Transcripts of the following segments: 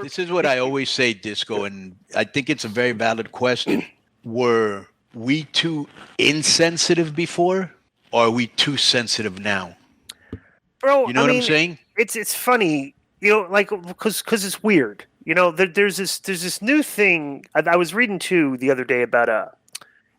This is what I always say, Disco, and I think it's a very valid question. Were we too insensitive before, or are we too sensitive now? Bro, You know what I'm saying? it's funny, like because it's weird. There's this new thing I was reading too the other day about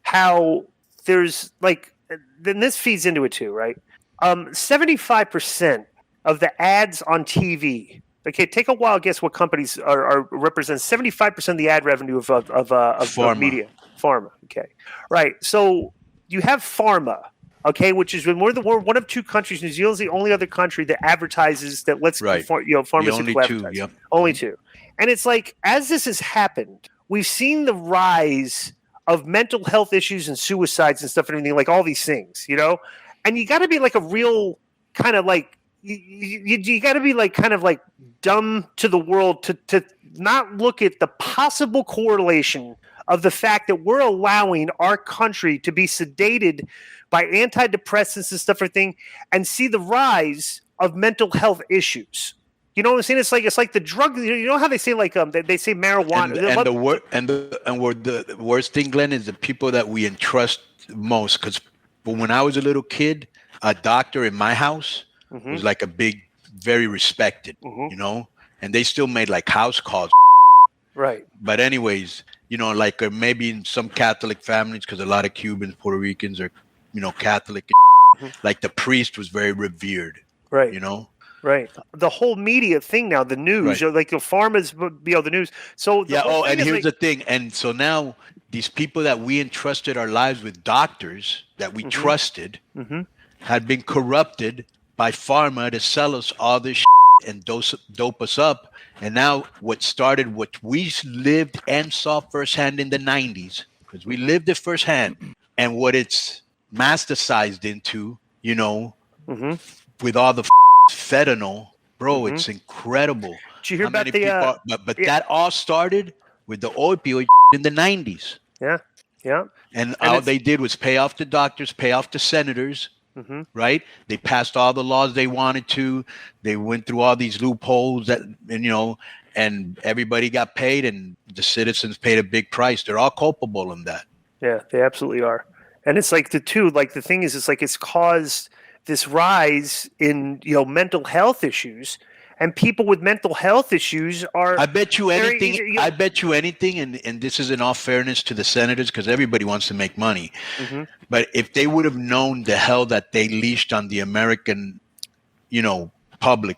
how there's like then this feeds into it too, right? 75% of the ads on TV. Okay, take a wild guess what companies are represent 75% of the ad revenue of Pharma. media. Pharma. Okay, right. So you have pharma. Okay, which is we're one of two countries. New Zealand's the only other country that advertises that lets Right. The only pharmaceutical two. advertising. Yep. Only two. And it's like as this has happened, we've seen the rise of mental health issues and suicides and stuff and everything, like all these things, And you got to be like a real kind of like you got to be like kind of like dumb to the world to not look at the possible correlation of the fact that we're allowing our country to be sedated by antidepressants and stuff everything and see the rise of mental health issues. You know what I'm saying? It's like the drug. You know how they say like they say marijuana. The worst thing, Glenn, is the people that we entrust most. Because when I was a little kid, a doctor in my house was like a big, very respected, and they still made like house calls. Right. But anyways, like maybe in some Catholic families, because a lot of Cubans, Puerto Ricans are, Catholic. Like the priest was very revered. Right. Right. The whole media thing now, the news, right. Like the farmers, the news. So and here's the thing. And so now these people that we entrusted our lives with, doctors that we trusted, had been corrupted by pharma to sell us all this and dope us up. And now what we lived and saw firsthand in the 90s, because we lived it firsthand, and what it's masticized into, with all the fentanyl, bro, it's incredible. Did you hear about the but that all started with the opioid in the 90s. Yeah. And all they did was pay off the doctors, pay off the senators, right? They passed all the laws they wanted to. They went through all these loopholes and everybody got paid, and the citizens paid a big price. They're all culpable in that. Yeah, they absolutely are. And it's like the thing is, it's like it's caused this rise in mental health issues, and people with mental health issues are. I bet you anything. And this is in all fairness to the senators, because everybody wants to make money. But if they would have known the hell that they leashed on the American, public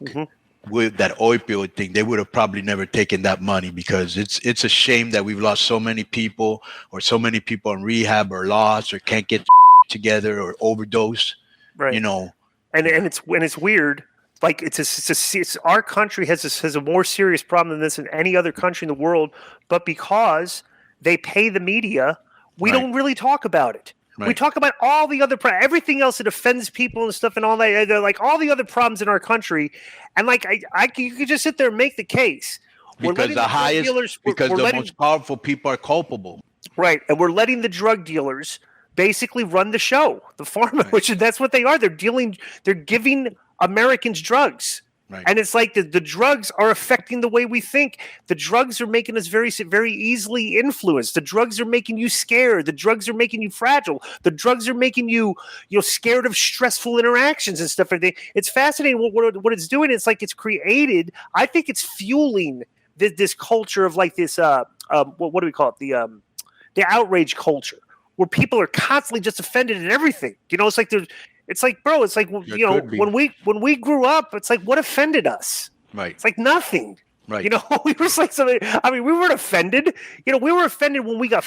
with that opioid thing, they would have probably never taken that money, because it's a shame that we've lost so many people, or so many people in rehab, or lost, or can't get together, or overdose. Right. And it's weird. Like it's our country has a more serious problem than this than any other country in the world, but because they pay the media, we don't really talk about it. Right. We talk about all the other everything else that offends people and stuff and all that. They're like all the other problems in our country, and like you could just sit there and make the case. Because the most powerful people are culpable. Right, and we're letting the drug dealers basically run the show, the pharma, which that's what they are. They're giving Americans drugs. Right. And it's like the drugs are affecting the way we think. The drugs are making us very, very easily influenced. The drugs are making you scared. The drugs are making you fragile. The drugs are making you scared of stressful interactions and stuff. It's fascinating what it's doing. It's like it's created. I think it's fueling this culture of like this. What do we call it? The outrage culture, where people are constantly just offended at everything. It's like it's like, bro, it's like, when we grew up, it's like, what offended us? Right. It's like nothing. Right. We were like something. I mean, we weren't offended. We were offended when we got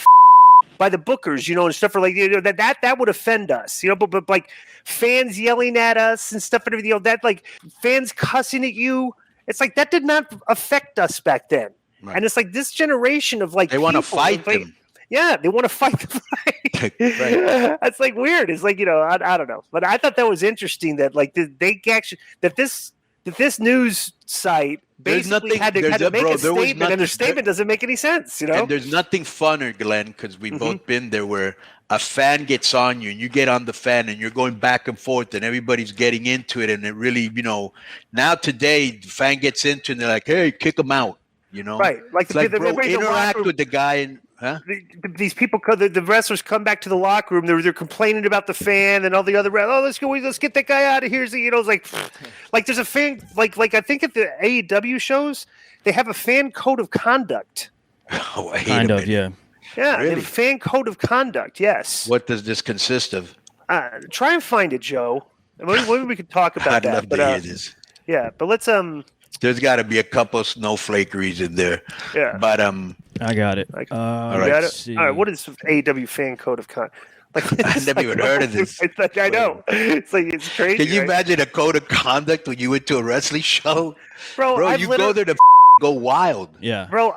by the bookers, and stuff like that would offend us. But like fans yelling at us and stuff and everything. That like fans cussing at you. It's like that did not affect us back then. Right. And it's like this generation of like they want to fight them. Yeah, they want to fight the fight. Right. That's like weird. It's like, I don't know. But I thought that was interesting that like they actually that this news site basically had to make a statement, and their statement doesn't make any sense, And there's nothing funner, Glenn, because we've both been there, where a fan gets on you and you get on the fan and you're going back and forth and everybody's getting into it, and it really, now today the fan gets into it and they're like, hey, kick them out. You know, right? Like it's like, bro, everybody in the locker interact room- with the guy and. Huh? These people, the wrestlers come back to the locker room. They're complaining about the fan and all the other. Oh, let's get that guy out of here. So, it's like there's a fan. Like I think at the AEW shows, they have a fan code of conduct. Oh, kind of, yeah. Yeah, Really? they have a fan code of conduct. Yes. What does this consist of? Try and find it, Joe. Maybe we could talk about I'd that. love But to hear this. yeah, but let's There's got to be a couple of snowflakeries in there. Yeah. But I got it. Like, right. got it? See. All right, what is AEW fan code of conduct? Like, I've never even heard of this. It's like, I know. It's like it's crazy. Can you right? imagine a code of conduct when you went to a wrestling show? Bro, You go there to go wild. Yeah. Bro,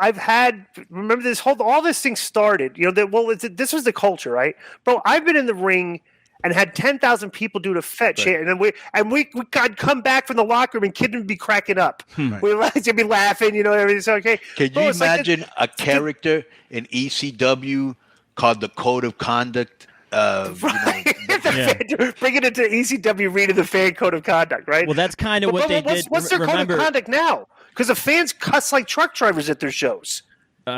remember this all this thing started, this was the culture, right? Bro, I've been in the ring and had 10,000 people do the fetch, Right. and then we could come back from the locker room and kid would be cracking up. Right. We'd be laughing, everything's okay. Can Bro, you it's like imagine a character in ECW called the Code of Conduct? Right. Yeah. Bringing it to ECW, reading the fan code of conduct, right? Well, that's kind of what they did. What's their code of conduct now? Because the fans cuss like truck drivers at their shows.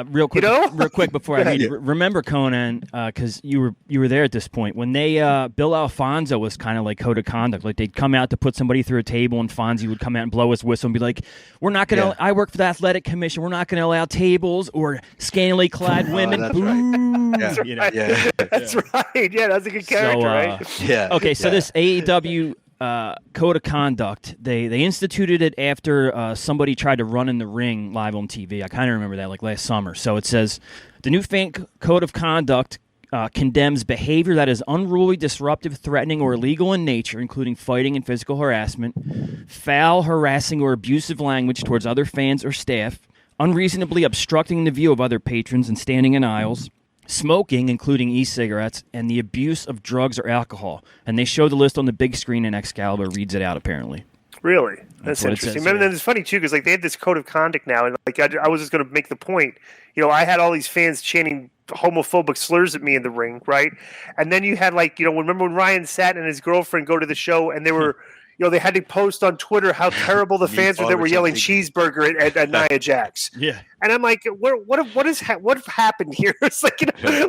Real quick, real quick before I read it. Yeah. Remember, Konnan, because you were there at this point when they Bill Alfonso was kind of like code of conduct. Like they'd come out to put somebody through a table, and Fonzie would come out and blow his whistle and be like, "We're not going to. I work for the athletic commission. We're not going to allow tables or scantily clad women." That's Boo. right. That's You know? right. Yeah. That's right. Yeah, that's a good character, right? Yeah. Okay, so Yeah. this AEW code of conduct, they instituted it after somebody tried to run in the ring live on TV. I kind of remember that, like last summer. So it says, the new fan code of conduct condemns behavior that is unruly, disruptive, threatening, or illegal in nature, including fighting and physical harassment, foul, harassing, or abusive language towards other fans or staff, unreasonably obstructing the view of other patrons and standing in aisles, smoking, including e-cigarettes, and the abuse of drugs or alcohol. And they show the list on the big screen, and Excalibur reads it out, apparently. Really? That's what it interesting. says, Remember, yeah. then it's funny, too, because they had this code of conduct now, and I was just going to make the point. I had all these fans chanting homophobic slurs at me in the ring, right? And then you had, remember when Ryan Satin and his girlfriend go to the show, and they were... they had to post on Twitter how terrible the fans were that were yelling cheeseburger at Nia Jax. Yeah. And I'm like, what happened here? It's like,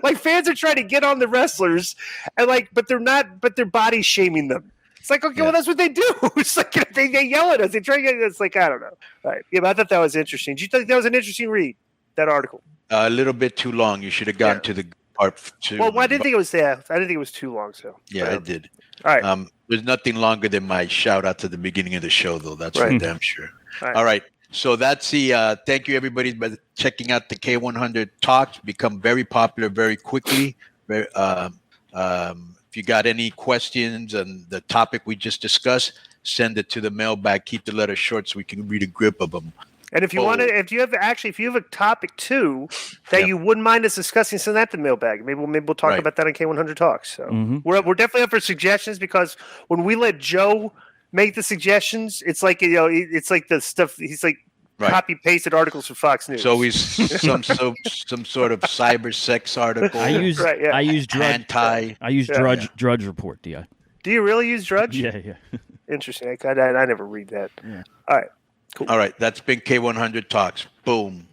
like fans are trying to get on the wrestlers, and but they're not, but they're body shaming them. It's like, okay, well, that's what they do. It's like they yell at us. They try to get. It's like, I don't know. Right? Yeah, but I thought that was interesting. Did you think that was an interesting read? That article. A little bit too long. You should have gone to the part two. Well, I didn't think it was there. I didn't think it was too long. So Yeah, I did. All right. There's nothing longer than my shout out to the beginning of the show, though. That's for Right. damn sure. Right. All right. So that's the thank you, everybody, by checking out the K100 talks. Become very popular very quickly. Very, if you got any questions on the topic we just discussed, send it to the mailbag. Keep the letters short so we can read a grip of them. And if you want to, if you have a topic too that you wouldn't mind us discussing, send that to mailbag. Maybe we'll talk about that on K100 Talks. So we're definitely up for suggestions, because when we let Joe make the suggestions, it's like it's like the stuff he's like copy pasted articles from Fox News. So he's some sort of cyber sex article. I use Drudge. Anti. I use Drudge Report. Do you really use Drudge? Yeah. Interesting. I never read that. Yeah. All right. Cool. All right, that's been K100 Talks. Boom.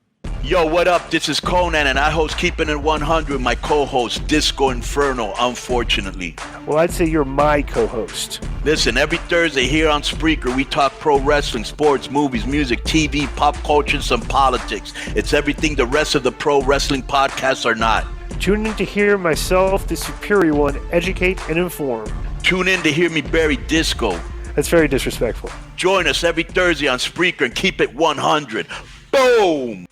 Yo, what up? This is Konnan, and I host Keeping It 100, my co-host, Disco Inferno, unfortunately. Well, I'd say you're my co-host. Listen, every Thursday here on Spreaker, we talk pro wrestling, sports, movies, music, TV, pop culture, and some politics. It's everything the rest of the pro wrestling podcasts are not. Tune in to hear myself, the superior one, educate and inform. Tune in to hear me bury Disco. That's very disrespectful. Join us every Thursday on Spreaker and keep it 100. Boom!